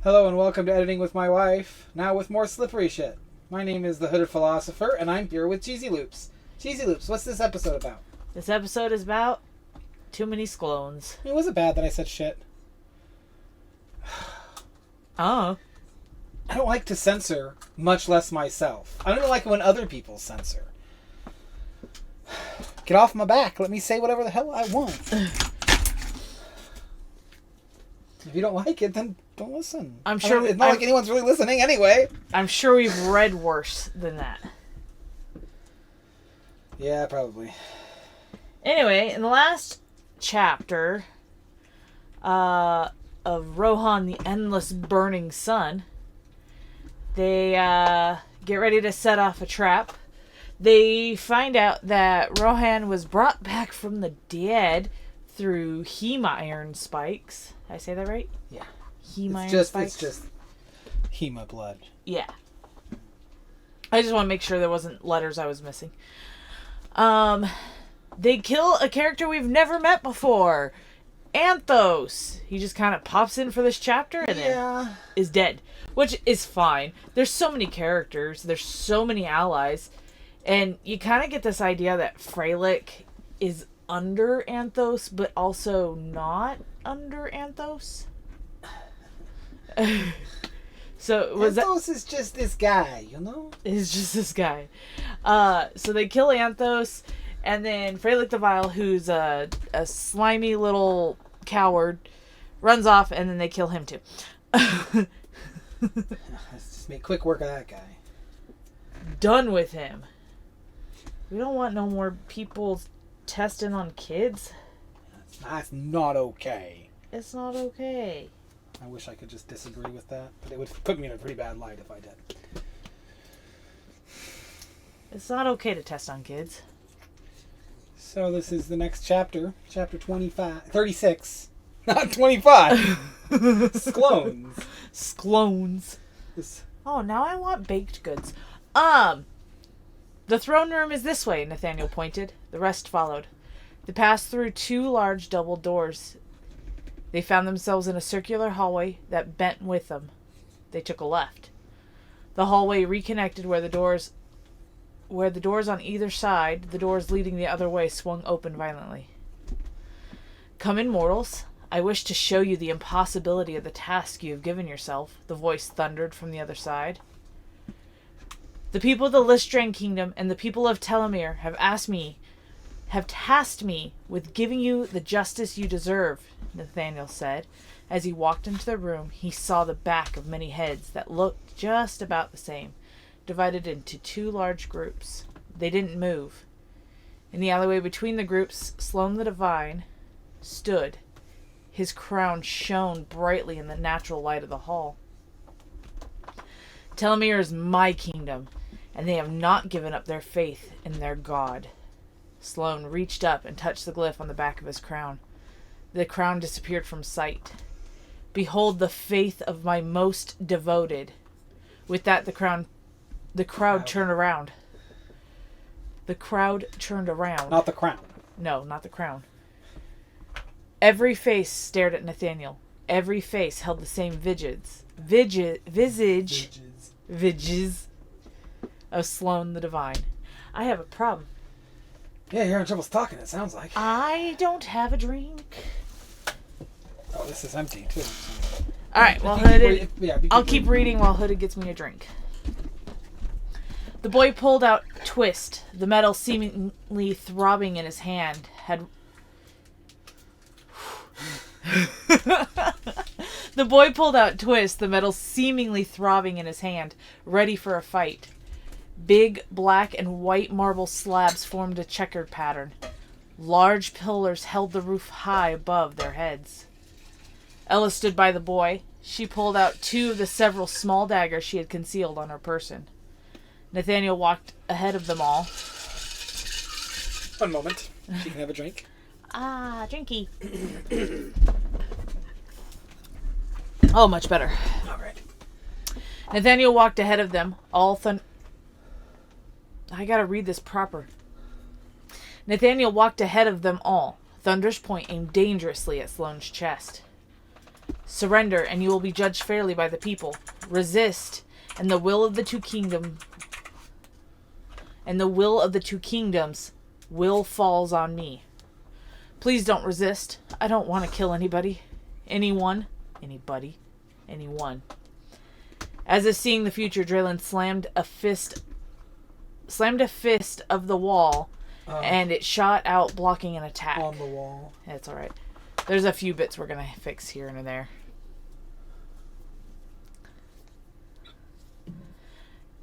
Hello and welcome to Editing with My Wife, now with more slippery shit. My name is the Hooded Philosopher, and I'm here with Cheesy Loops. Cheesy Loops, what's this episode about? This episode is about too many Sclones. It wasn't bad that I said shit. Oh. I don't like to censor, much less myself. I don't like it when other people censor. Get off my back. Let me say whatever the hell I want. If you don't like it, then don't listen. I'm sure it's not like anyone's really listening anyway. I'm sure we've read worse than that. Yeah, probably. Anyway, in the last chapter of Rohan the Endless Burning Sun, they get ready to set off a trap. They find out that Rohan was brought back from the dead through heme iron spikes. Did I say that right? Yeah. Heme iron spikes? It's just hema blood. Yeah. I just want to make sure there wasn't letters I was missing. They kill a character we've never met before. Anthos. He just kind of pops in for this chapter and then is dead. Which is fine. There's so many characters. There's so many allies. And you kind of get this idea that Freylik is under Anthos, but also not under Anthos. So was Anthos is just this guy, you know? Is just this guy. So they kill Anthos, and then Freylik the Vile, who's a slimy little coward, runs off, and then they kill him too. Let's just make quick work of that guy. Done with him. We don't want no more people testing on kids. That's not okay. It's not okay. I wish I could just disagree with that, but it would put me in a pretty bad light if I did. It's not okay to test on kids. So this is the next chapter, chapter 36, not 25. Sclones. Sclones. Oh, now I want baked goods. The throne room is this way, Nathaniel pointed. The rest followed. They passed through two large double doors. They found themselves in a circular hallway that bent with them. They took a left. The hallway reconnected where the doors on either side, the doors leading the other way, swung open violently. Come in, mortals. I wish to show you the impossibility of the task you have given yourself, the voice thundered from the other side. The people of the Listran Kingdom and the people of Telemere have tasked me with giving you the justice you deserve, Nathaniel said. As he walked into the room, he saw the back of many heads that looked just about the same, divided into two large groups. They didn't move. In the alleyway between the groups, Sloane the Divine stood. His crown shone brightly in the natural light of the hall. Telemere is my kingdom, and they have not given up their faith in their god. Sloane reached up and touched the glyph on the back of his crown. The crown disappeared from sight. Behold the faith of my most devoted. With that, the crowd turned around. The crowd turned around. Not the crown. No, not the crown. Every face stared at Nathaniel. Every face held the same visages of Sloane the Divine. I have a problem. Yeah, you're having trouble talking, it sounds like. I don't have a drink. Oh, this is empty, too. Alright, well, Hooded... I'll keep reading while Hooded gets me a drink. The boy pulled out Twist, the metal seemingly throbbing in his hand, The boy pulled out Twist, the metal seemingly throbbing in his hand, ready for a fight. Big black and white marble slabs formed a checkered pattern. Large pillars held the roof high above their heads. Ella stood by the boy. She pulled out two of the several small daggers she had concealed on her person. Nathaniel walked ahead of them all. One moment. She can have a drink. Ah, drinky. Oh, much better. All right. Nathaniel walked ahead of them, all I gotta read this proper. Nathaniel walked ahead of them all, Thunder's point aimed dangerously at Sloane's chest. Surrender, and you will be judged fairly by the people. Resist, and the will of the two kingdoms will falls on me. Please don't resist. I don't want to kill anybody. Anyone. As if seeing the future, Draylen slammed a fist of the wall, and it shot out, blocking an attack. On the wall. That's alright. There's a few bits we're going to fix here and there.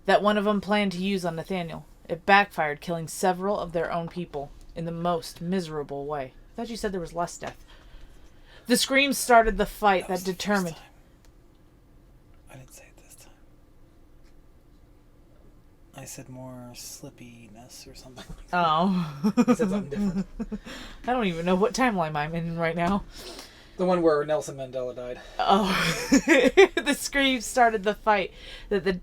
That one of them planned to use on Nathaniel. It backfired, killing several of their own people in the most miserable way. I thought you said there was less death. The screams started the fight that determined... I didn't say it this time. I said more slippiness or something. Oh. I said something different. I don't even know what timeline I'm in right now. The one where Nelson Mandela died. Oh. The screams started the fight that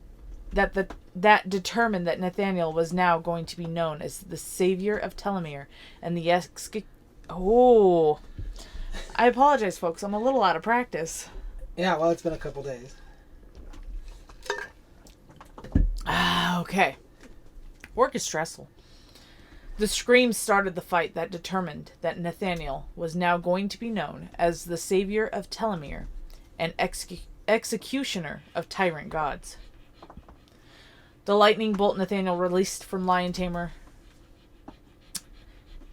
determined that Nathaniel was now going to be known as the savior of Telomere and the Oh. I apologize, folks. I'm a little out of practice. Yeah, well, it's been a couple days. Okay. Work is stressful. The screams started the fight that determined that Nathaniel was now going to be known as the savior of Telomere and executioner of tyrant gods. The lightning bolt Nathaniel released from Lion Tamer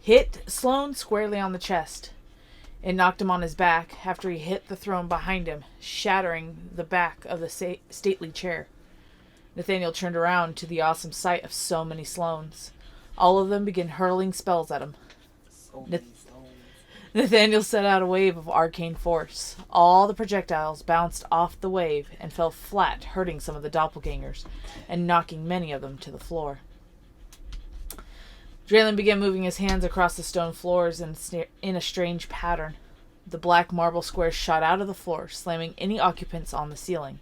hit Sloane squarely on the chest. It knocked him on his back after he hit the throne behind him, shattering the back of the stately chair. Nathaniel turned around to the awesome sight of so many Sloanes. All of them began hurling spells at him. Nathaniel set out a wave of arcane force. All the projectiles bounced off the wave and fell flat, hurting some of the doppelgangers and knocking many of them to the floor. Draylen began moving his hands across the stone floors in a strange pattern. The black marble squares shot out of the floor, slamming any occupants on the ceiling.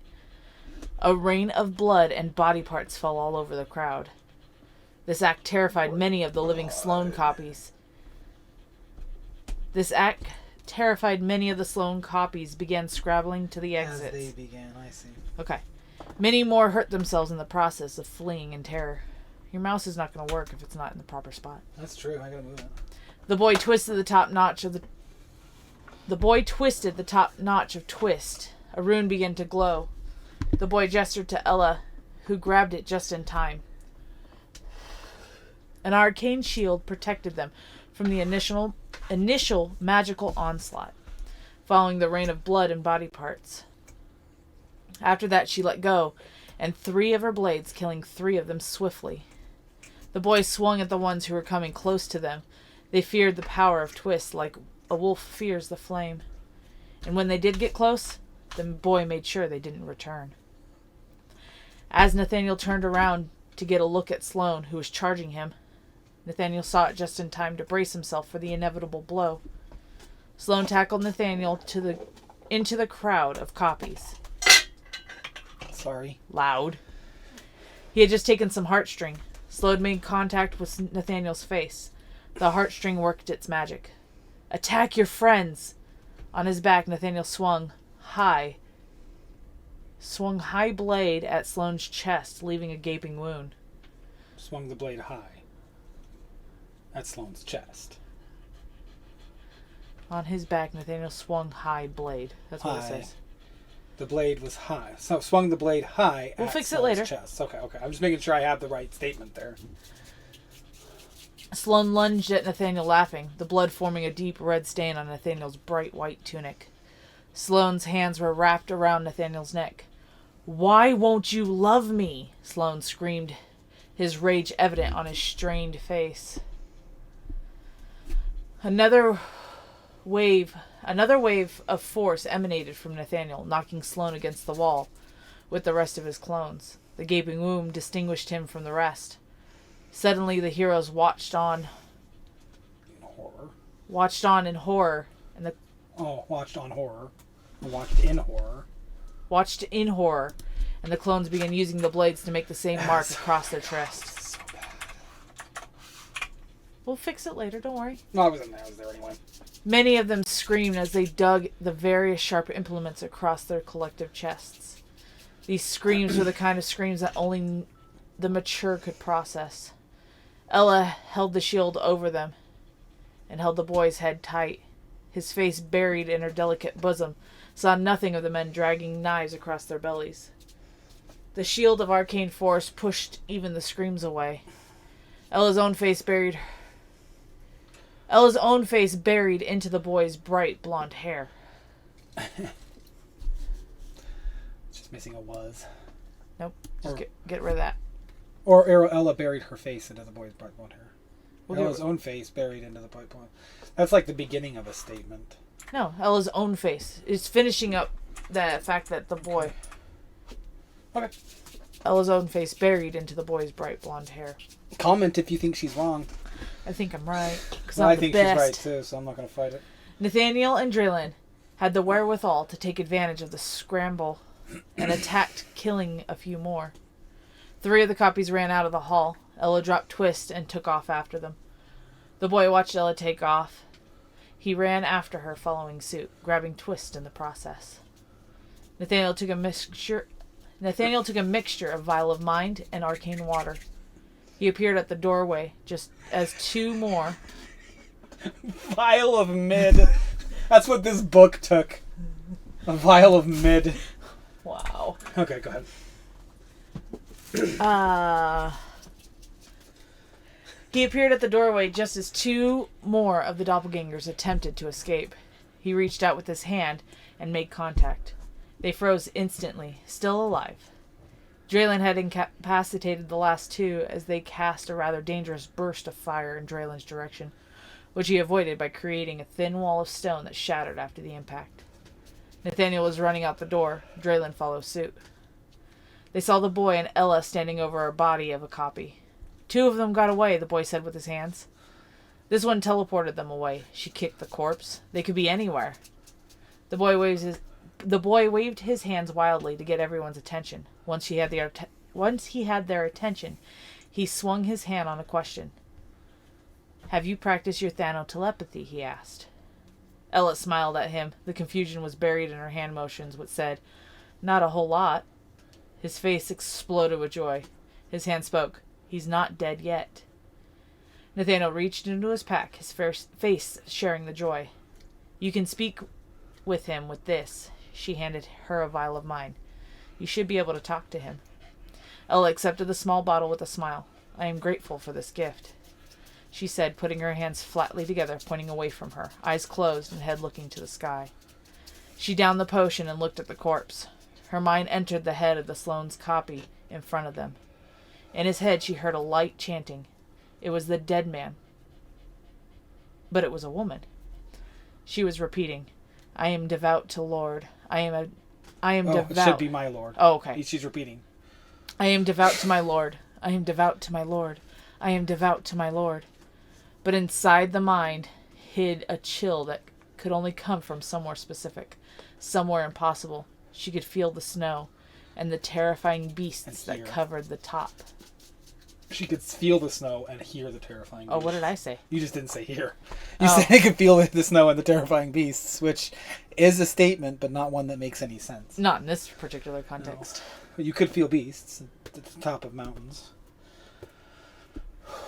A rain of blood and body parts fell all over the crowd. This act terrified many of the living Sloane copies. Began scrabbling to the exits. As they began, I see. Okay. Many more hurt themselves in the process of fleeing in terror. Your mouse is not going to work if it's not in the proper spot. That's true. I gotta move it. The boy twisted the top notch of twist. A rune began to glow. The boy gestured to Ella, who grabbed it just in time. An arcane shield protected them from the initial magical onslaught, following the rain of blood and body parts. After that, she let go, and 3 of her blades, killing 3 of them swiftly. The boys swung at the ones who were coming close to them. They feared the power of twist, like a wolf fears the flame. And when they did get close, the boy made sure they didn't return. As Nathaniel turned around to get a look at Sloane, who was charging him, Nathaniel saw it just in time to brace himself for the inevitable blow. Sloane tackled Nathaniel into the crowd of copies. Sorry. Loud. He had just taken some heartstring. Sloane made contact with Nathaniel's face. The heartstring worked its magic. Attack your friends! On his back, Nathaniel swung high blade at Sloane's chest, leaving a gaping wound. Swung the blade high at Sloane's chest. On his back, Nathaniel swung high blade. That's what it says. The blade was high. So swung the blade high We'll at fix it Sloane's later. chest. Okay. I'm just making sure I have the right statement there. Sloane lunged at Nathaniel, laughing, the blood forming a deep red stain on Nathaniel's bright white tunic. Sloane's hands were wrapped around Nathaniel's neck. Why won't you love me? Sloane screamed, his rage evident on his strained face. Another wave of force emanated from Nathaniel, knocking Sloane against the wall with the rest of his clones. The gaping wound distinguished him from the rest. Suddenly the heroes watched on in horror. Watched in horror. And the clones began using the blades to make the same mark across their chests. So bad. We'll fix it later, don't worry. No, I was there anyway. Many of them screamed as they dug the various sharp implements across their collective chests. These screams were the kind of screams that only the mature could process. Ella held the shield over them and held the boy's head tight. His face buried in her delicate bosom, saw nothing of the men dragging knives across their bellies. The shield of arcane force pushed even the screams away. Ella's own face buried into the boy's bright blonde hair. Just missing a was. Nope. Just get rid of that. Or Ella buried her face into the boy's bright blonde hair. Ella's own face buried into the bright blonde. That's like the beginning of a statement. No, Ella's own face is finishing up the fact that the boy. Okay. Ella's own face buried into the boy's bright blonde hair. Comment if you think she's wrong. I think I'm right. Well, I think she's right too, so I'm not going to fight it. Nathaniel and Draylen had the wherewithal to take advantage of the scramble and attacked, killing a few more. 3 of the copies ran out of the hall. Ella dropped Twist and took off after them. The boy watched Ella take off. He ran after her, following suit, grabbing Twist in the process. Nathaniel took a mixture of Vial of Mind and Arcane Water. He appeared at the doorway just as 2 more... Vial of Mid. That's what this book took. A Vial of Mid. Wow. Okay, go ahead. He appeared at the doorway just as 2 more of the doppelgangers attempted to escape. He reached out with his hand and made contact. They froze instantly, still alive. Draylen had incapacitated the last 2 as they cast a rather dangerous burst of fire in Draylen's direction, which he avoided by creating a thin wall of stone that shattered after the impact. Nathaniel was running out the door. Draylen followed suit. They saw the boy and Ella standing over a body of a copy. 2 of them got away, the boy said with his hands. This one teleported them away. She kicked the corpse. They could be anywhere. The boy waved his hands wildly to get everyone's attention. Once he had their attention, he swung his hand on a question. "Have you practiced your thanotelepathy?" he asked. Ella smiled at him. The confusion was buried in her hand motions, which said, "Not a whole lot." His face exploded with joy. His hand spoke. "He's not dead yet." Nathaniel reached into his pack, his face sharing the joy. "You can speak with him with this." She handed her a vial of mine. "You should be able to talk to him." Ella accepted the small bottle with a smile. "I am grateful for this gift," she said, putting her hands flatly together, pointing away from her, eyes closed and head looking to the sky. She downed the potion and looked at the corpse. Her mind entered the head of the Sloane's copy in front of them. In his head she heard a light chanting. It was the dead man. But it was a woman. She was repeating, "I am devout to Lord. I am devout." It should be my Lord. Oh, okay. She's repeating. "I am devout to my Lord. I am devout to my Lord. I am devout to my Lord." But inside the mind hid a chill that could only come from somewhere specific, somewhere impossible. She could feel the snow and the terrifying beasts that covered the top. She could feel the snow and hear the terrifying beasts. Oh, what did I say? You just didn't say hear. You said you could feel the snow and the terrifying beasts, which is a statement, but not one that makes any sense. Not in this particular context. No. You could feel beasts at the top of mountains.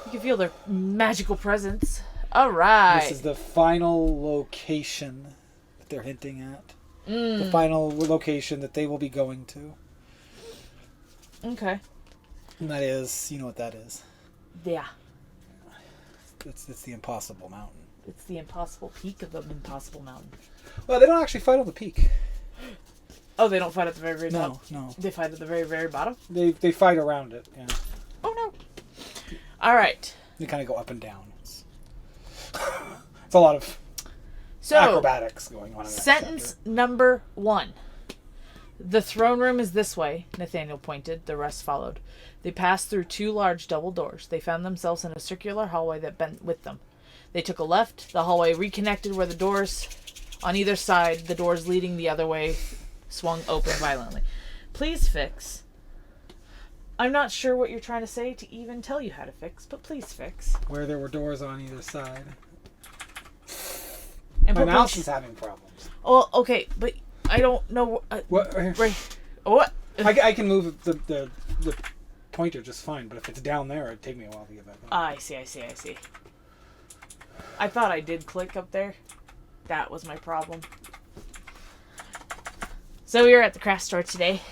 You can feel their magical presence. All right. This is the final location that they're hinting at. The final location that they will be going to. Okay. And that is, you know what that is. Yeah. It's the Impossible Mountain. It's the impossible peak of the impossible mountain. Well, they don't actually fight on the peak. Oh, they don't fight at the very, very top? No. They fight at the very, very bottom? They fight around it, yeah. Oh, no. All right. They kind of go up and down. It's a lot of acrobatics going on in that sentence chapter. Number 1. "The throne room is this way," Nathaniel pointed. The rest followed. They passed through 2 large double doors. They found themselves in a circular hallway that bent with them. They took a left. The hallway reconnected where the doors on either side, the doors leading the other way, swung open violently. Please fix. I'm not sure what you're trying to say to even tell you how to fix, but please fix. Where there were doors on either side. And My mouse is having problems. Oh, okay, but I don't know. What? Right. What? I can move the pointer just fine, but if it's down there, it'd take me a while to get back. I see. I thought I did click up there. That was my problem. So we were at the craft store today,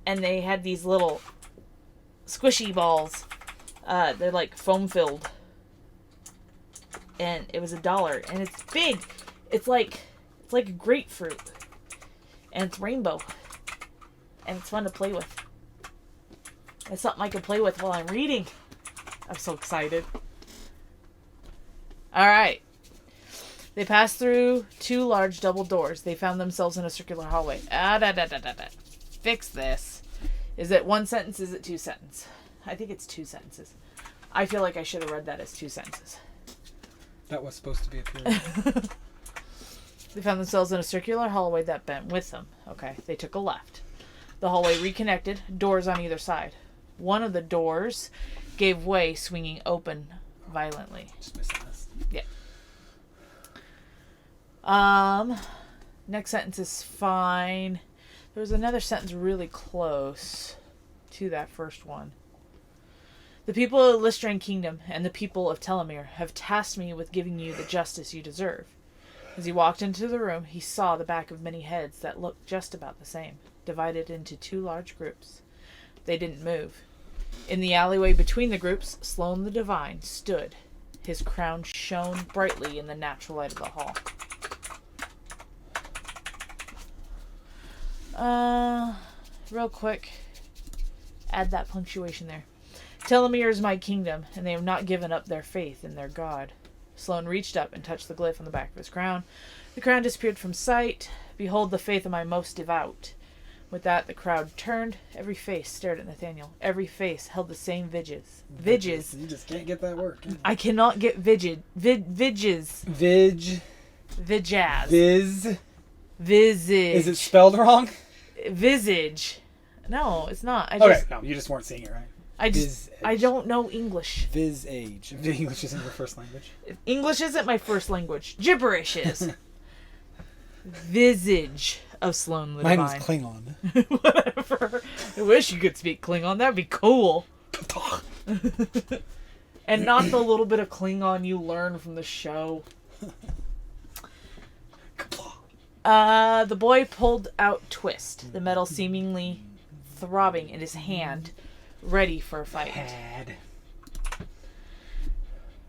and they had these little squishy balls. They're like foam filled, and it was $1, and it's big. It's like a grapefruit, and it's rainbow, and it's fun to play with. It's something I can play with while I'm reading. I'm so excited. All right. They passed through 2 large double doors. They found themselves in a circular hallway. Fix this. Is it 1 sentence? Is it 2 sentences? I think it's 2 sentences. I feel like I should have read that as 2 sentences. That was supposed to be a period. They found themselves in a circular hallway that bent with them. Okay, they took a left. The hallway reconnected, doors on either side. One of the doors gave way, swinging open violently. Just missing this. Yeah. Next sentence is fine. There was another sentence really close to that first one. The people of the Listrain Kingdom and the people of Telemere have tasked me with giving you the justice you deserve. As he walked into the room, he saw the back of many heads that looked just about the same, divided into 2 large groups. They didn't move. In the alleyway between the groups, Sloane the Divine stood. His crown shone brightly in the natural light of the hall. Real quick, add that punctuation there. Telemere is my kingdom, and they have not given up their faith in their god. Sloane reached up and touched the glyph on the back of his crown. The crown disappeared from sight. Behold the faith of my most devout. With that, the crowd turned. Every face stared at Nathaniel. Every face held the same vidges. Vidges. You just can't get that word. I cannot get vidges. Vidges. Vijaz. Viz. Visage. Is it spelled wrong? Visage. No, it's not. No, you just weren't saying it right. I don't know English. Visage. English isn't your first language. English isn't my first language. Gibberish is. Visage of Sloane the Mine Divine. was Klingon. Whatever. I wish you could speak Klingon. That'd be cool. And not the little bit of Klingon you learn from the show. The boy pulled out Twist, the metal seemingly throbbing in his hand, ready for a fight.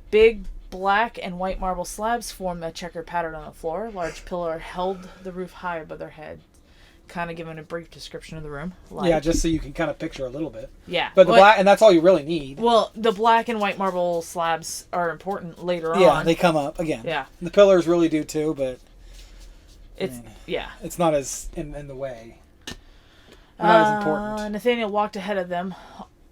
Big black and white marble slabs formed a checkered pattern on the floor. Large pillar held the roof high above their heads. Kind of giving a brief description of the room. Yeah, just so you can kind of picture a little bit. Yeah. But the black, and that's all you really need. Well, the black and white marble slabs are important later on. Yeah, they come up again. Yeah. The pillars really do too, but it's not as in the way. Not as important. Nathaniel walked ahead of them.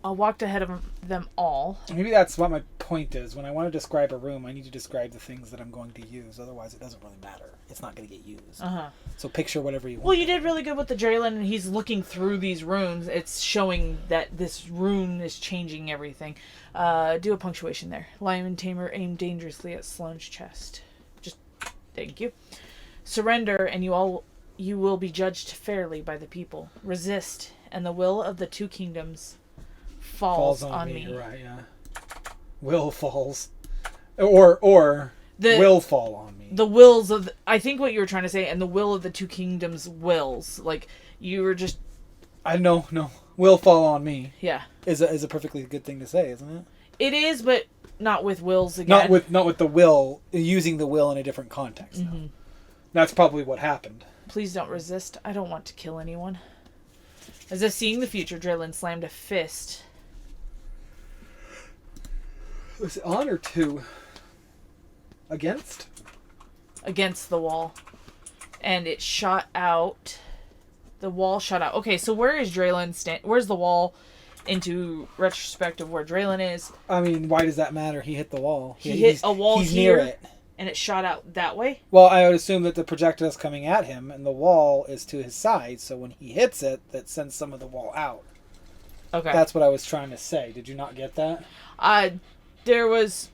Them all. Maybe that's what my point is. When I want to describe a room, I need to describe the things that I'm going to use. Otherwise, it doesn't really matter. It's not going to get used. So picture whatever you want. Well, you did really good with the Draylen, and he's looking through these runes. It's showing that this rune is changing everything. Do a punctuation there. Lion Tamer aimed dangerously at Sloane's chest. Just thank you. Surrender, and you will be judged fairly by the people. Resist, and the will of the 2 kingdoms falls on me. Right, yeah. Will falls. Or will fall on me. The wills of... I think what you were trying to say, and the will of the 2 kingdoms wills. Like, you were just... I know, no. Will fall on me. Yeah. Is a perfectly good thing to say, isn't it? It is, but not with wills again. Not with the will, using the will in a different context. No. That's probably what happened. Please don't resist. I don't want to kill anyone. As if seeing the future, Draylen slammed a fist. Was it on or to? Against? Against the wall. And it shot out. The wall shot out. Okay, so where is Draylen where's the wall into retrospect of where Draylen is? I mean, why does that matter? He hit the wall. He hit a wall he's here. Near it. And it shot out that way? Well, I would assume that the projectile is coming at him, and the wall is to his side, so when he hits it, that sends some of the wall out. Okay. That's what I was trying to say. Did you not get that? There was...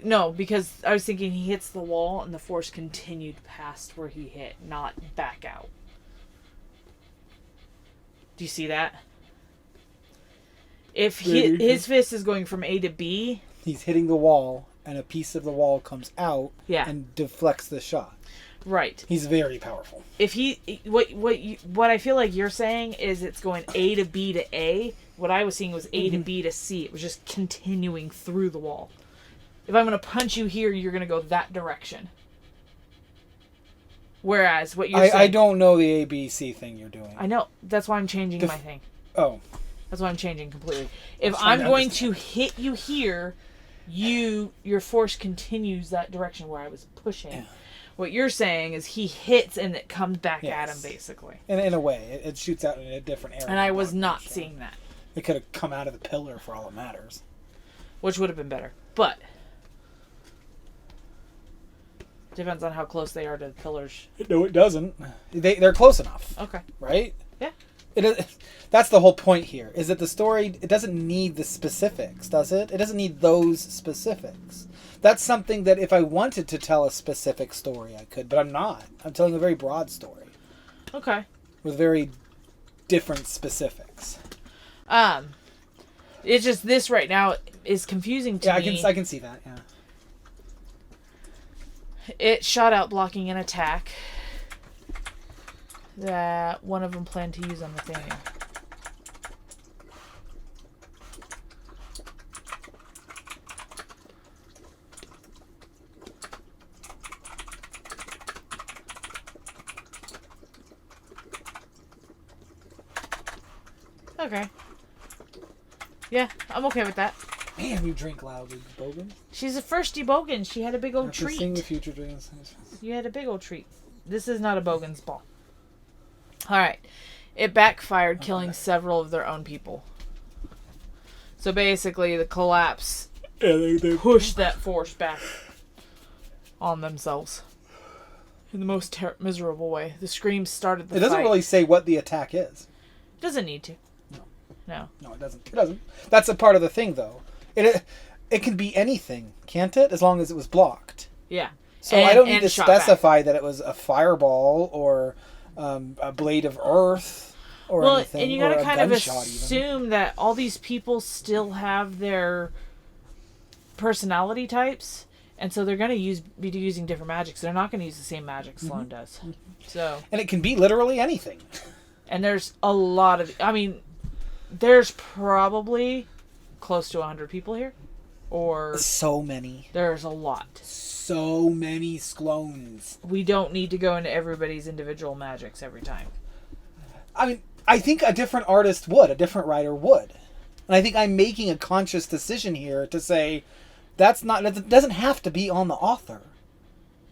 No, because I was thinking he hits the wall and the force continued past where he hit, not back out. Do you see that? If his fist is going from A to B... He's hitting the wall, and a piece of the wall comes out and deflects the shot. Right. He's very powerful. If what I feel like you're saying is it's going A to B to A. What I was seeing was A to B to C. It was just continuing through the wall. If I'm going to punch you here, you're going to go that direction. Whereas what you're saying... I don't know the ABC thing you're doing. I know. That's why I'm changing my thing. Oh. That's why I'm changing completely. If I'm going to hit you here, your force continues that direction where I was pushing. Yeah. What you're saying is he hits and it comes back at him, basically. In a way. It shoots out in a different area. And I was not seeing that. It could have come out of the pillar for all it matters. Which would have been better. But... depends on how close they are to the pillars. No, it doesn't. They're close enough. Okay. Right? Yeah. That's the whole point here, is that the story, it doesn't need the specifics, does it? It doesn't need those specifics. That's something that if I wanted to tell a specific story, I could, but I'm not. I'm telling a very broad story. Okay. With very different specifics. It's just this right now is confusing to me. Yeah, I can see that, yeah. It shot out blocking an attack that one of them planned to use on Nathaniel. Okay. Yeah, I'm okay with that. Man, you drink loudly, Bogan. She's a firsty Bogan. She had a big old treat. Sing the future dreams. You had a big old treat. This is not a Bogan's ball. Alright. It backfired, killing several of their own people. So basically, the collapse they pushed that force back on themselves. In the most miserable way. The screams started the fight. It doesn't really say what the attack is. It doesn't need to. No, it doesn't. It doesn't. That's a part of the thing, though. It can be anything, can't it? As long as it was blocked. Yeah. So I don't need to specify that it was a fireball or a blade of earth or anything. And you gotta kind of assume that all these people still have their personality types, and so they're gonna be using different magics. They're not gonna use the same magic Sloane does. So. And it can be literally anything. And there's a lot of. I mean, there's probably close to 100 people here. Or so many. There's a lot. So many Sclones. We don't need to go into everybody's individual magics every time. I mean, I think a different artist would. A different writer would. And I think I'm making a conscious decision here to say that doesn't have to be on the author.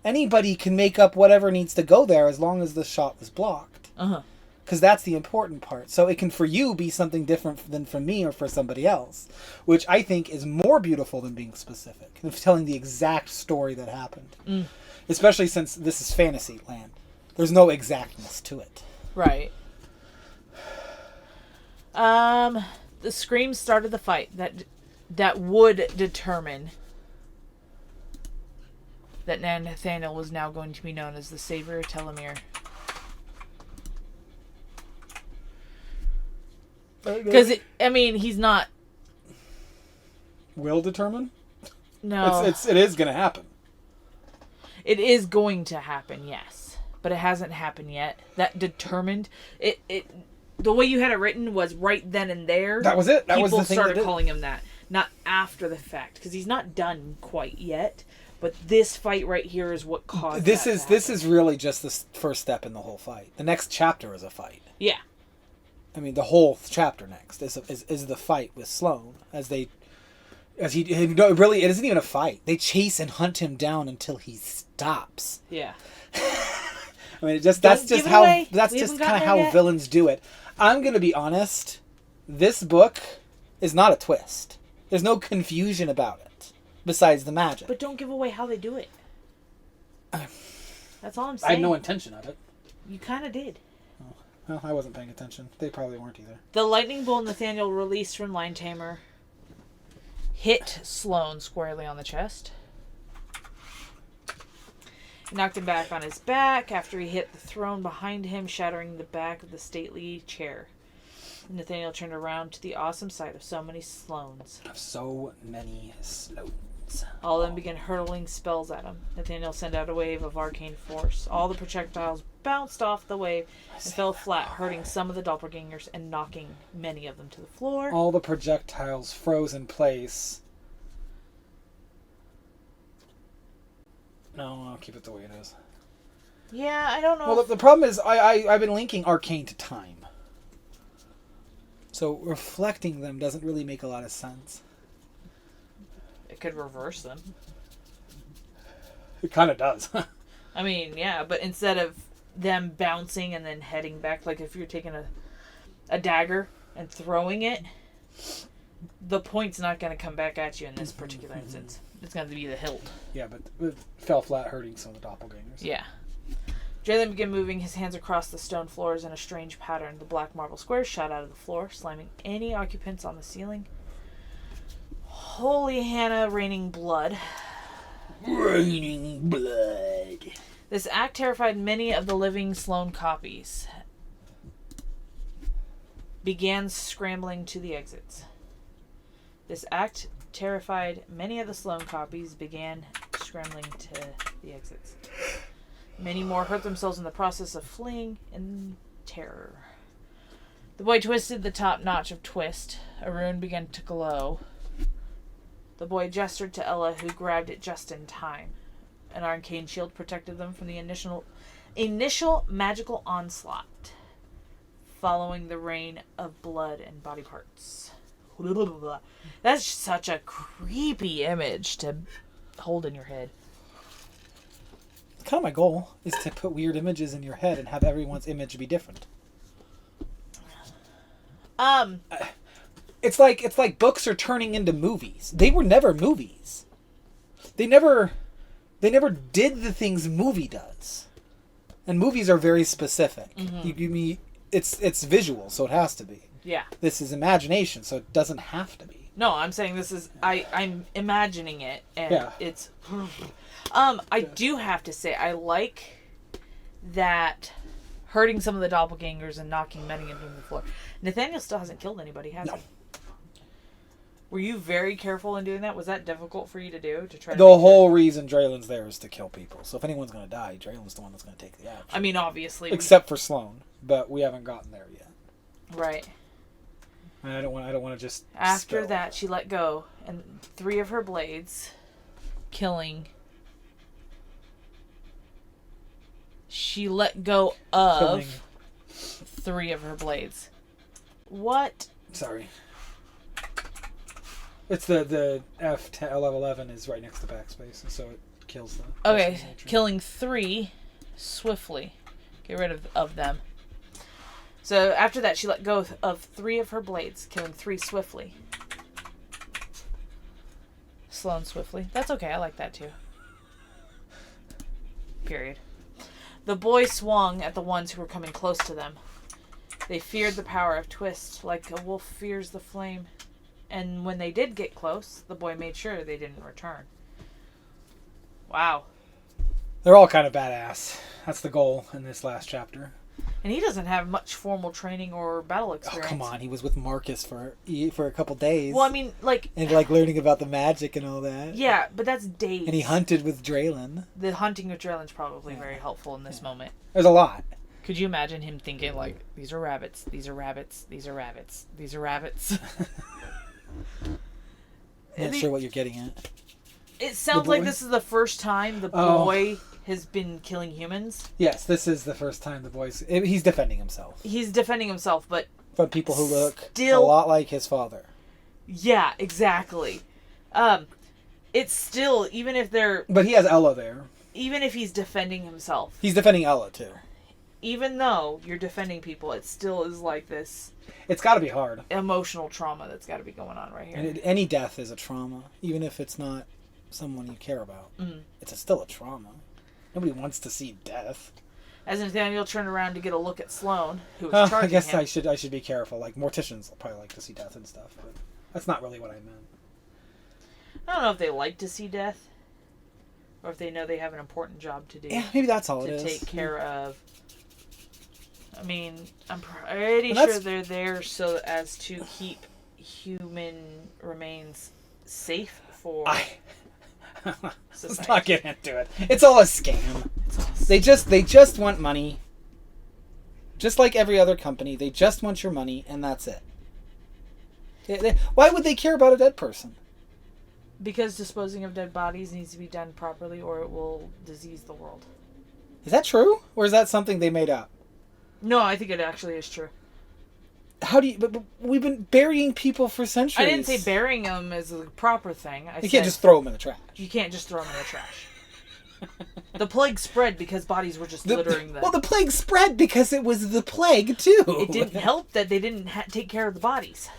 Anybody can make up whatever needs to go there as long as the shot was blocked. Uh-huh. Because that's the important part. So it can, for you, be something different than for me or for somebody else. Which I think is more beautiful than being specific. Than telling the exact story that happened. Mm. Especially since this is fantasy land. There's no exactness to it. Right. The scream started the fight that would determine that Nathaniel was now going to be known as the Savior of Telemere. Because, he's not... Will determine? No. It is going to happen. It is going to happen, yes. But it hasn't happened yet. That determined... The way you had it written was right then and there. That was it. That was the thing. People started calling him that. Not after the fact. Because he's not done quite yet. But this fight right here is what caused this is really just the first step in the whole fight. The next chapter is a fight. Yeah. I mean, the whole chapter next is the fight with Sloane it isn't even a fight. They chase and hunt him down until he stops. Yeah. I mean, that's just kind of how villains do it. I'm gonna be honest. This book is not a twist. There's no confusion about it, besides the magic. But don't give away how they do it. That's all I'm saying. I had no intention of it. You kind of did. Well, I wasn't paying attention. They probably weren't either. The lightning bolt Nathaniel released from Line Tamer hit Sloane squarely on the chest. He knocked him back on his back after he hit the throne behind him, shattering the back of the stately chair. Nathaniel turned around to the awesome sight of so many Sclones. So many Sclones. All of them began hurling spells at him. Nathaniel sent out a wave of arcane force. All the projectiles bounced off the wave and fell flat, hurting some of the doppelgangers and knocking many of them to the floor. All the projectiles froze in place. No, I'll keep it the way it is. Yeah, I don't know. Well, the problem is I've been linking arcane to time. So reflecting them doesn't really make a lot of sense. It could reverse them. It kind of does. I mean, yeah, but instead of them bouncing and then heading back, like if you're taking a dagger and throwing it, the point's not going to come back at you in this particular instance. It's going to be the hilt. Yeah, but it fell flat, hurting some of the doppelgangers. Yeah. Jalen began moving his hands across the stone floors in a strange pattern. The black marble squares shot out of the floor, slamming any occupants on the ceiling. Holy Hannah, raining blood. Raining blood. This act terrified many of the living Sloane copies. Began scrambling to the exits. This act terrified many of the Sloane copies. Began scrambling to the exits. Many more hurt themselves in the process of fleeing in terror. The boy twisted the top notch of twist. A rune began to glow. The boy gestured to Ella, who grabbed it just in time. An arcane shield protected them from the initial magical onslaught, following the rain of blood and body parts. That's such a creepy image to hold in your head. Kind of my goal is to put weird images in your head and have everyone's image be different. It's like books are turning into movies. They were never movies. They never did the things movie does. And movies are very specific. Mm-hmm. It's visual, so it has to be. Yeah. This is imagination, so it doesn't have to be. No, I'm saying this is I'm imagining it, and yeah. It's I do have to say I like that hurting some of the doppelgangers and knocking many of them to the floor. Nathaniel still hasn't killed anybody, has he? Were you very careful in doing that? Was that difficult for you to do? To try to the whole reason Draylen's there is to kill people. So if anyone's going to die, Draylen's the one that's going to take the action. I mean, obviously. Except for Sloane, but we haven't gotten there yet. Right. And I don't want to just. After that, she let go, and 3 of her blades, killing. She let go of 3 of her blades. What? Sorry. It's the F11 is right next to backspace, and so it kills them. Okay, killing 3 swiftly. Get rid of them. So after that, she let go of 3 of her blades, killing 3 swiftly. Sloane swiftly. That's okay, I like that too. Period. The boy swung at the ones who were coming close to them. They feared the power of twist, like a wolf fears the flame. And when they did get close, the boy made sure they didn't return. Wow. They're all kind of badass. That's the goal in this last chapter. And he doesn't have much formal training or battle experience. Oh, come on. He was with Marcus for a couple days. Well, I mean, like... And, learning about the magic and all that. Yeah, but that's days. And he hunted with Draylen. The hunting with Draylen's probably very helpful in this moment. There's a lot. Could you imagine him thinking, these are rabbits, these are rabbits, these are rabbits, these are rabbits? I'm not sure what you're getting at. It sounds like this is the first time the boy has been killing humans. Yes, this is the first time the boy's... He's defending himself. He's defending himself, but... From people who look a lot like his father. Yeah, exactly. It's still, even if they're... But he has Ella there. Even if he's defending himself. He's defending Ella, too. Even though you're defending people, it still is like this... It's got to be hard. Emotional trauma that's got to be going on right here. And any death is a trauma, even if it's not someone you care about. Mm. It's still a trauma. Nobody wants to see death. As Nathaniel turned around to get a look at Sloane, who was charging I guess him. I should be careful. Like, morticians will probably like to see death and stuff, but that's not really what I meant. I don't know if they like to see death. Or if they know they have an important job to do. Yeah, maybe that's all it to is. take care of. I mean, I'm pretty sure they're there so as to keep human remains safe for society. Let's not get into it. It's all a scam. They just want money. Just like every other company, they just want your money, and that's it. Why would they care about a dead person? Because disposing of dead bodies needs to be done properly, or it will disease the world. Is that true, or is that something they made up? No, I think it actually is true. How do you? But we've been burying people for centuries. I didn't say burying them is a proper thing. You can't just throw them in the trash. You can't just throw them in the trash. The plague spread because bodies were just littering them. Well, the plague spread because it was the plague too. It didn't help that they didn't take care of the bodies.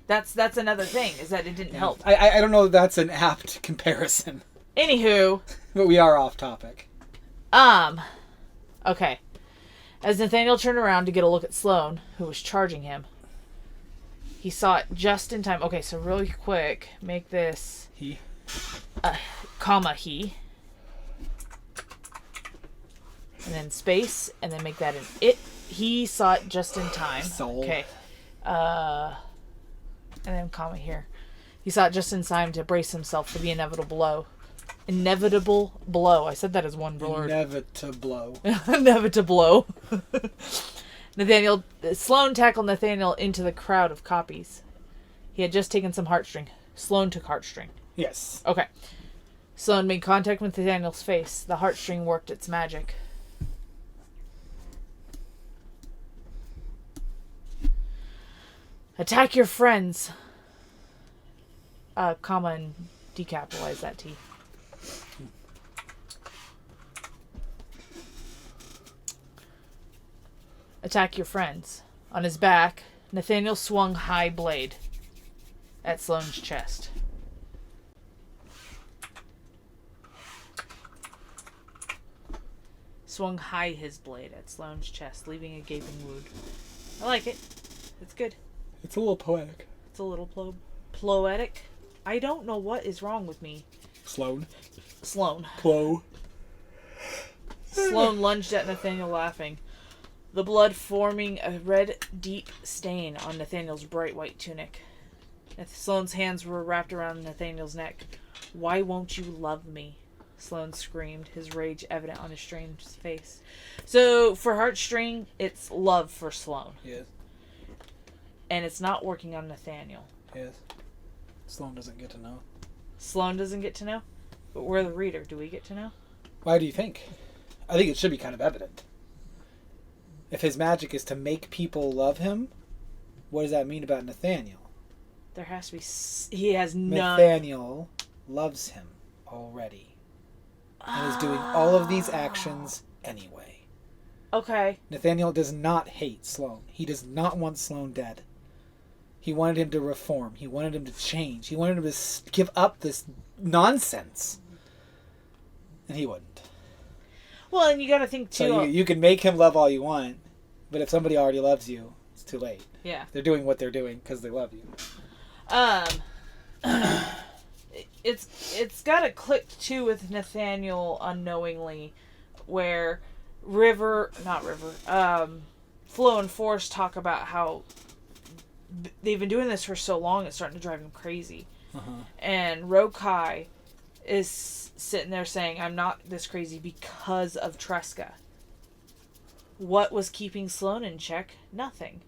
That's another thing, is that it didn't help. I don't know if that's an apt comparison. Anywho. But we are off topic. Okay. As Nathaniel turned around to get a look at Sloane, who was charging him, he saw it just in time. Okay, so really quick, make this... He. Comma, he. And then space, and then make that an it. He saw it just in time. Soul. Okay. And then comma here. He saw it just in time to brace himself for the inevitable blow. Inevitable blow. I said that as one word. Inevitable. Inevitable. Sloane tackled Nathaniel into the crowd of copies. He had just taken some heartstring. Sloane took heartstring. Yes. Okay. Sloane made contact with Nathaniel's face. The heartstring worked its magic. Attack your friends. Comma and decapitalize that T. Attack your friends. On his back, Nathaniel swung high blade at Sloane's chest. Swung high his blade at Sloane's chest, leaving a gaping wound. I like it. It's good. It's a little poetic. It's a little poetic. I don't know what is wrong with me. Sloane. Sloane lunged at Nathaniel, laughing, the blood forming a red, deep stain on Nathaniel's bright white tunic. Sloane's hands were wrapped around Nathaniel's neck. "Why won't you love me?" Sloane screamed, his rage evident on his strange face. So, for heartstring, it's love for Sloane. Yes. And it's not working on Nathaniel. Yes. Sloane doesn't get to know. Sloane doesn't get to know? But we're the reader. Do we get to know? Why do you think? I think it should be kind of evident. If his magic is to make people love him, what does that mean about Nathaniel? There has to be... He has none... Nathaniel loves him already. And is doing all of these actions anyway. Okay. Nathaniel does not hate Sloane. He does not want Sloane dead. He wanted him to reform. He wanted him to change. He wanted him to give up this nonsense. And he wouldn't. Well, and you got to think, too... So you can make him love all you want, but if somebody already loves you, it's too late. Yeah. They're doing what they're doing because they love you. It's got a click, too, with Nathaniel unknowingly, where Flo and Forrest talk about how they've been doing this for so long, it's starting to drive him crazy. Uh-huh. And Rokai is sitting there saying, I'm not this crazy because of Tresca. What was keeping Sloane in check? Nothing.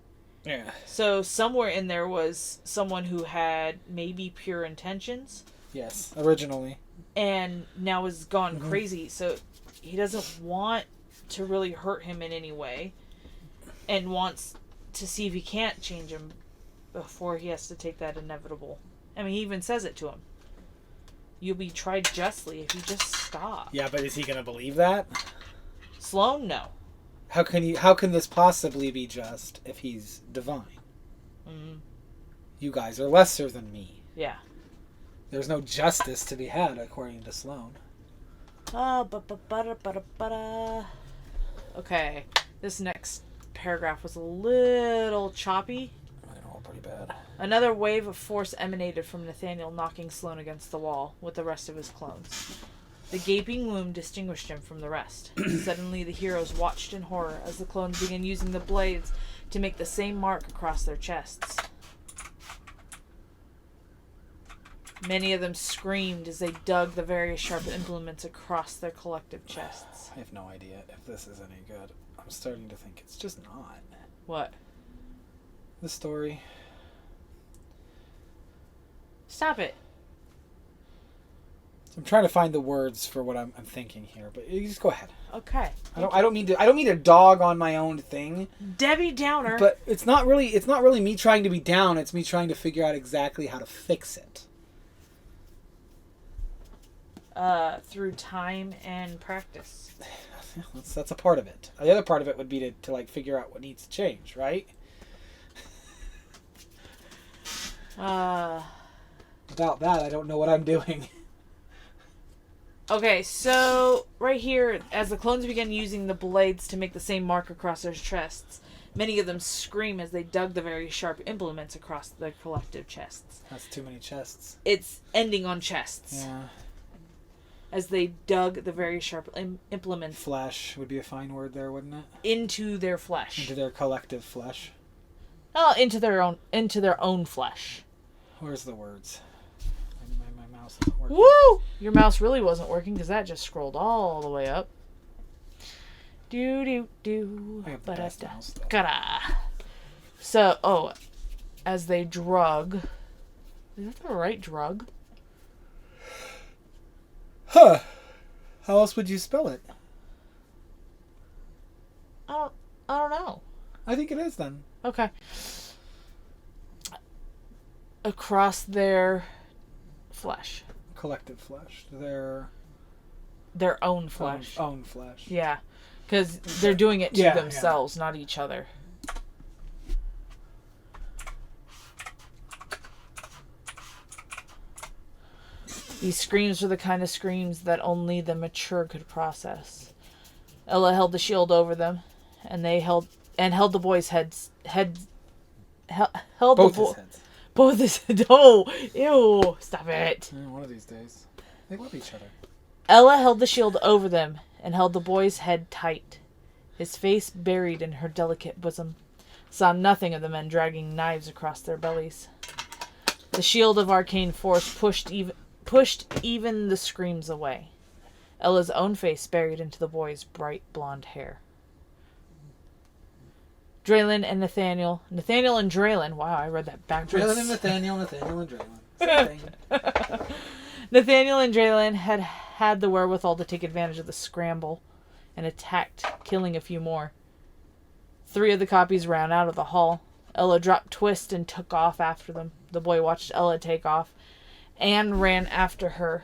Yeah. So somewhere in there was someone who had maybe pure intentions. Yes, originally. And now has gone crazy. So he doesn't want to really hurt him in any way. And wants to see if he can't change him before he has to take that inevitable. I mean, he even says it to him. You'll be tried justly if you just stop. Yeah, but is he going to believe that? Sloane, no. How can this possibly be just if he's divine? Mm-hmm. You guys are lesser than me. Yeah. There's no justice to be had, according to Sloane. Okay. This next paragraph was a little choppy. I know, pretty bad. Another wave of force emanated from Nathaniel, knocking Sloane against the wall with the rest of his clones. The gaping wound distinguished him from the rest. Suddenly, the heroes watched in horror as the clones began using the blades to make the same mark across their chests. Many of them screamed as they dug the various sharp implements across their collective chests. I have no idea if this is any good. I'm starting to think it's just not. What? The story. Stop it. I'm trying to find the words for what I'm thinking here, but you just go ahead. Okay. I don't mean to dog on my own thing. Debbie Downer. But it's not really me trying to be down, it's me trying to figure out exactly how to fix it. Through time and practice. That's a part of it. The other part of it would be to like figure out what needs to change, right? Without that, I don't know what I'm doing. Okay, so right here, as the clones began using the blades to make the same mark across their chests, many of them scream as they dug the very sharp implements across their collective chests. That's too many chests. It's ending on chests. Yeah. As they dug the very sharp implements. Flesh would be a fine word there, wouldn't it? Into their flesh. Into their collective flesh. Oh, into their own flesh. Where's the words? My mouse isn't working. Woo! Your mouse really wasn't working because that just scrolled all the way up. Do. I have the best mouse, though. Kada. So, as they drug. Is that the right drug? Huh. How else would you spell it? I don't know. I think it is then. Okay. Across their flesh. Collective flesh. Their own flesh. Own flesh. Yeah. Because they're doing it to themselves, not each other. These screams were the kind of screams that only the mature could process. Ella held the shield over them, and they held the boys' heads. Both his heads. Both his heads. Oh, ew! Stop it. One of these days, they love each other. Ella held the shield over them and held the boy's head tight, his face buried in her delicate bosom. Saw nothing of the men dragging knives across their bellies. The shield of arcane force pushed even the screams away. Ella's own face buried into the boy's bright blonde hair. Draylin and Nathaniel and Draylin. Wow, I read that backwards. Draylin and Nathaniel and Draylin. Same thing. Nathaniel and Draylin had the wherewithal to take advantage of the scramble and attacked, killing a few more. 3 of the copies ran out of the hall. Ella dropped Twist and took off after them. The boy watched Ella take off and ran after her.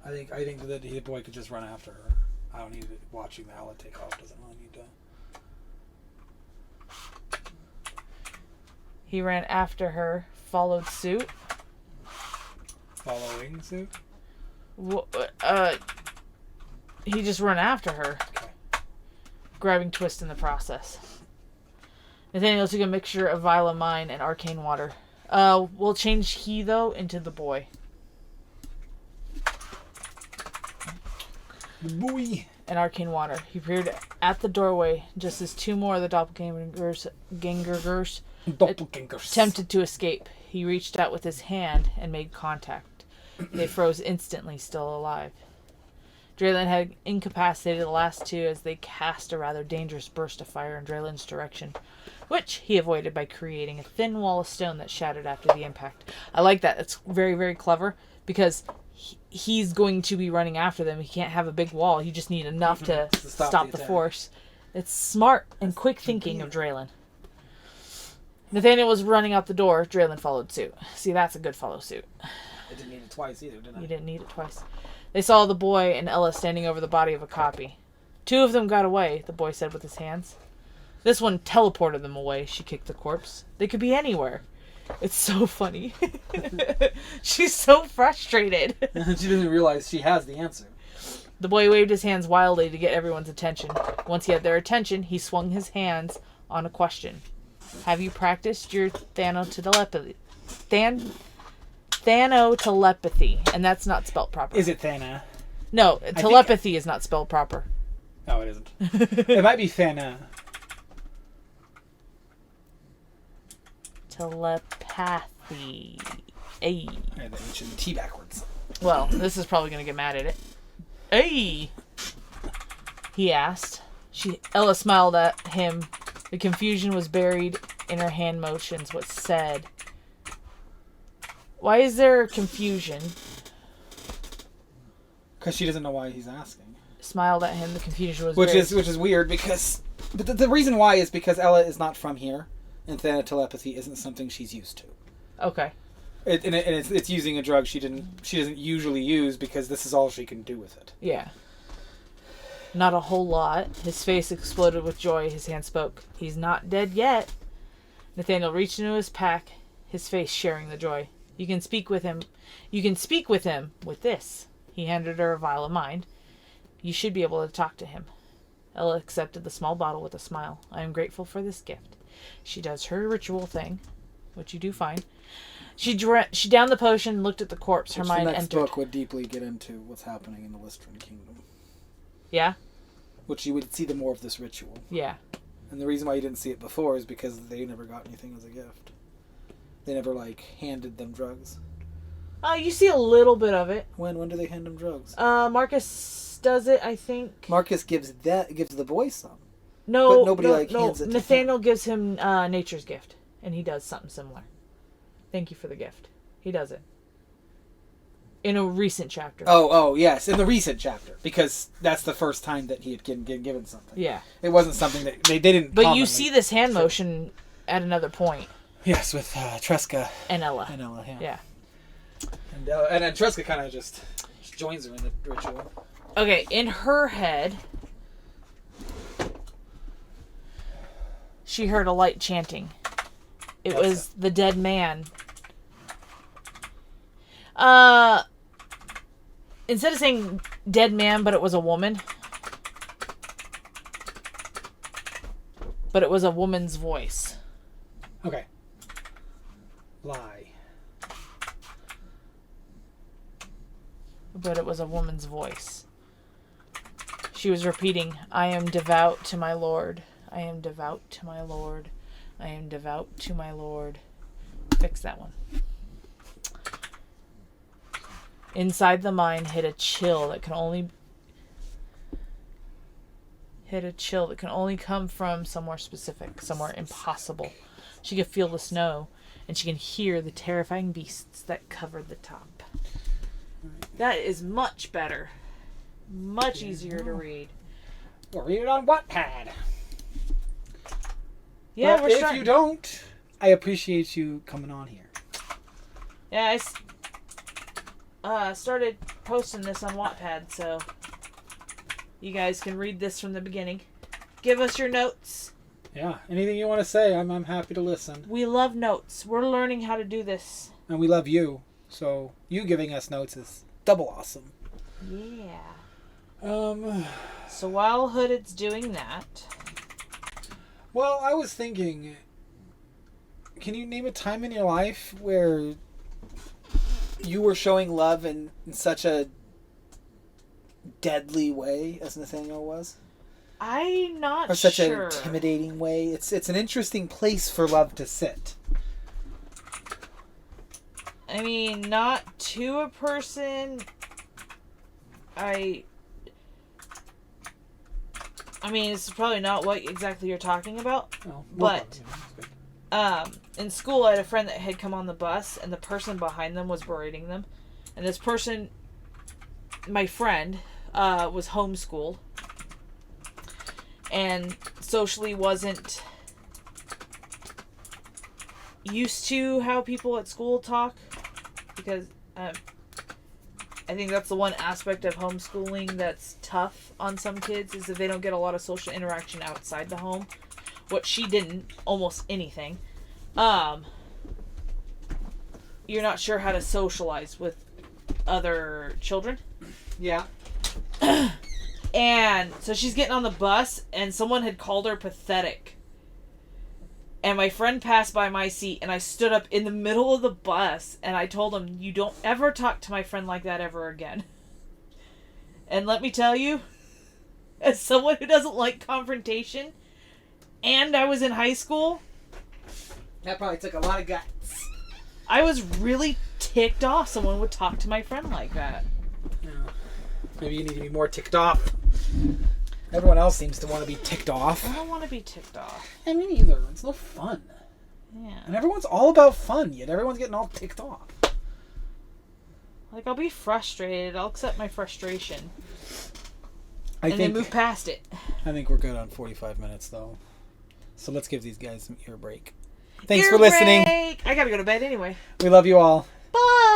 I think that the boy could just run after her. I don't need it. Watching the Ella take off doesn't really need to. He ran after her, followed suit. Following suit? He just ran after her. Okay. Grabbing Twist in the process. Nathaniel took a mixture of vial of mine and arcane water. We'll change he, though, into the boy. The boy. And arcane water. He appeared at the doorway just as 2 more of the doppelgangers attempted to escape. He reached out with his hand and made contact. They froze instantly, still alive. Draylin had incapacitated the last 2 as they cast a rather dangerous burst of fire in Draylin's direction, which he avoided by creating a thin wall of stone that shattered after the impact. I like that. It's very, very clever because he's going to be running after them. He can't have a big wall. You just need enough to stop the force. It's smart and quick thinking of Draylin. Nathaniel was running out the door. Draylin followed suit. See, that's a good follow suit. I didn't need it twice either, did I? You didn't need it twice. They saw the boy and Ella standing over the body of a copy. 2 of them got away, the boy said with his hands. This one teleported them away, she kicked the corpse. They could be anywhere. It's so funny. She's so frustrated. She doesn't realize she has the answer. The boy waved his hands wildly to get everyone's attention. Once he had their attention, he swung his hands on a question. Have you practiced your Thanotelepathy? Thanotelepathy, and that's not spelt properly. Is it Thana? No, telepathy is not spelled proper. No, it isn't. It might be Fana. Telepathy. Ay. And then mention T backwards. Well, this is probably going to get mad at it. Ay! He asked. Ella smiled at him. The confusion was buried in her hand motions. What said? Why is there confusion? Because she doesn't know why he's asking. Smiled at him. The confusion was which buried. is weird because... But the reason why is because Ella is not from here. And telepathy isn't something she's used to. Okay. It's using a drug she doesn't usually use because this is all she can do with it. Yeah. Not a whole lot. His face exploded with joy. His hand spoke. He's not dead yet. Nathaniel reached into his pack, his face sharing the joy. You can speak with him. You can speak with him with this. He handed her a vial of mind. You should be able to talk to him. Ella accepted the small bottle with a smile. I am grateful for this gift. She does her ritual thing, which you do fine. She downed the potion and looked at the corpse. Her mind entered. The next book would deeply get into what's happening in the Lystran Kingdom. Yeah? Which you would see the more of this ritual. Yeah. And the reason why you didn't see it before is because they never got anything as a gift. They never, handed them drugs. You see a little bit of it. When do they hand them drugs? Marcus does it, I think. Marcus gives the boy some. No, but nobody hands it to Nathaniel him. gives him nature's gift, and he does something similar. Thank you for the gift. He does it. In a recent chapter. Oh, yes, in the recent chapter. Because that's the first time that he had given something. Yeah. It wasn't something that they didn't But you see this hand motion at another point. Yes, with Tresca. And Ella. Yeah. And then Tresca kind of just joins her in the ritual. Okay, in her head, she heard a light chanting. It was the dead man. Instead of saying dead man, but it was a woman. But it was a woman's voice. Okay. Lie. But it was a woman's voice. She was repeating, I am devout to my Lord. I am devout to my Lord. I am devout to my Lord. Fix that one. Inside the mind hit a chill that can only come from somewhere specific, somewhere impossible. She could feel the snow, and she can hear the terrifying beasts that covered the top. That is much better. Much easier to read. Or read it on Wattpad. Yeah, but we're if starting. you don't, I appreciate you coming on here. Yeah, I started posting this on Wattpad, so you guys can read this from the beginning. Give us your notes. Yeah, anything you want to say, I'm happy to listen. We love notes. We're learning how to do this. And we love you, so you giving us notes is double awesome. Yeah. So while Hooded's doing that... Well, I was thinking, can you name a time in your life where you were showing love in such a deadly way as Nathaniel was? I'm not sure. Or such an intimidating way? It's an interesting place for love to sit. I mean, not to a person. I mean, it's probably not what exactly you're talking about. Oh, but in school, I had a friend that had come on the bus, and the person behind them was berating them. And this person, my friend, was homeschooled. And socially wasn't used to how people at school talk. Because I think that's the one aspect of homeschooling that's tough on some kids, is that they don't get a lot of social interaction outside the home. What she didn't, almost anything. You're not sure how to socialize with other children. Yeah. And so she's getting on the bus, and someone had called her pathetic. And my friend passed by my seat, and I stood up in the middle of the bus, and I told him, you don't ever talk to my friend like that ever again. And let me tell you, as someone who doesn't like confrontation, and I was in high school, that probably took a lot of guts. I was really ticked off someone would talk to my friend like that. Yeah. Maybe you need to be more ticked off. Everyone else seems to want to be ticked off. I don't want to be ticked off. I mean, either. It's no fun. Yeah. And everyone's all about fun, yet everyone's getting all ticked off. Like, I'll be frustrated. I'll accept my frustration. I then move past it. I think we're good on 45 minutes, though. So let's give these guys some ear break. Thanks for listening. I gotta go to bed anyway. We love you all. Bye!